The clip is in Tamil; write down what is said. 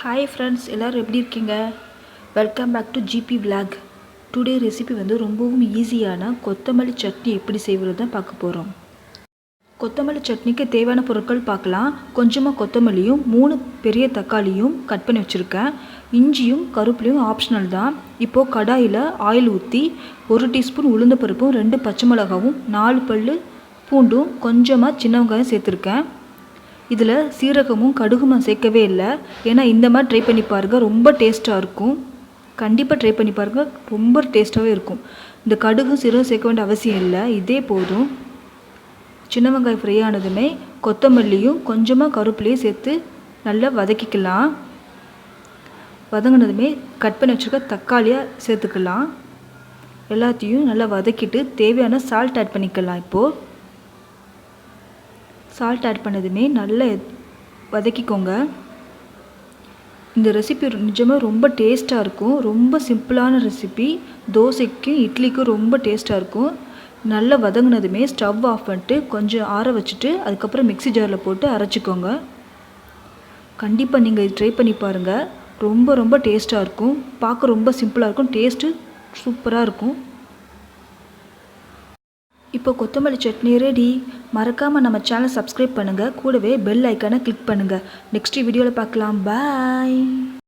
Hi friends, எல்லாரும் எப்படி இருக்கீங்க? Welcome back to GB vlog. Today recipe வந்து ரொம்பவும் ஈஸியான கொத்தமல்லி சட்னி எப்படி செய்வது தான் பார்க்க போகிறோம். கொத்தமல்லி சட்னிக்கு தேவையான பொருட்கள் பார்க்கலாம். கொஞ்சமாக கொத்தமல்லியும் 3 பெரிய தக்காளியும் கட் பண்ணி வச்சுருக்கேன். இஞ்சியும் கருவேப்பிலையும் ஆப்ஷனல் தான். இப்போது கடாயில் ஆயில் ஊற்றி 1 டீஸ்பூன் உளுந்தப்பருப்பும் 2 பச்சை மிளகாவும் 4 பல் பூண்டும் கொஞ்சமாக சின்ன வெங்காயம் சேர்த்துருக்கேன். இதில் சீரகமும் கடுகும் நான் சேர்க்கவே இல்லை. ஏன்னா இந்த மாதிரி ட்ரை பண்ணி பாருங்கள், ரொம்ப டேஸ்ட்டாக இருக்கும். கண்டிப்பாக ட்ரை பண்ணி பாருங்கள், ரொம்ப டேஸ்ட்டாகவே இருக்கும். இந்த கடுகும் சீரகம் சேர்க்க வேண்டிய அவசியம் இல்லை, இதே போதும். சின்ன வெங்காயம் ஃப்ரை ஆனதுமே கொத்தமல்லியும் கொஞ்சமாக கருவேப்பிலையும் சேர்த்து நல்லா வதக்கிக்கலாம். வதங்கினதுமே கட் பண்ணி வச்சுருக்க தக்காளியை சேர்த்துக்கலாம். எல்லாத்தையும் நல்லா வதக்கிட்டு தேவையான சால்ட் ஆட் பண்ணிக்கலாம். இப்போது சால்ட் ஆட் பண்ணதுமே நல்லா வதக்கிக்கோங்க. இந்த ரெசிபி நிஜமாக ரொம்ப டேஸ்ட்டாக இருக்கும். ரொம்ப சிம்பிளான ரெசிபி. தோசைக்கும் இட்லிக்கும் ரொம்ப டேஸ்ட்டாக இருக்கும். நல்லா வதங்கினதுமே ஸ்டவ் ஆஃப் பண்ணிட்டு கொஞ்சம் ஆற வச்சுட்டு அதுக்கப்புறம் மிக்ஸி ஜாரில் போட்டு அரைச்சிக்கோங்க. கண்டிப்பாக நீங்கள் இது ட்ரை பண்ணி பாருங்கள், ரொம்ப ரொம்ப டேஸ்ட்டாக இருக்கும். பார்க்க ரொம்ப சிம்பிளாக இருக்கும், டேஸ்ட்டு சூப்பராக இருக்கும். இப்போ கொத்தமல்லி சட்னி ரெடி. மறக்காமல் நம்ம சேனலை சப்ஸ்கிரைப் பண்ணுங்கள், கூடவே பெல் ஐக்கானை கிளிக் பண்ணுங்கள். நெக்ஸ்ட் வீடியோவில் பார்க்கலாம். பாய்.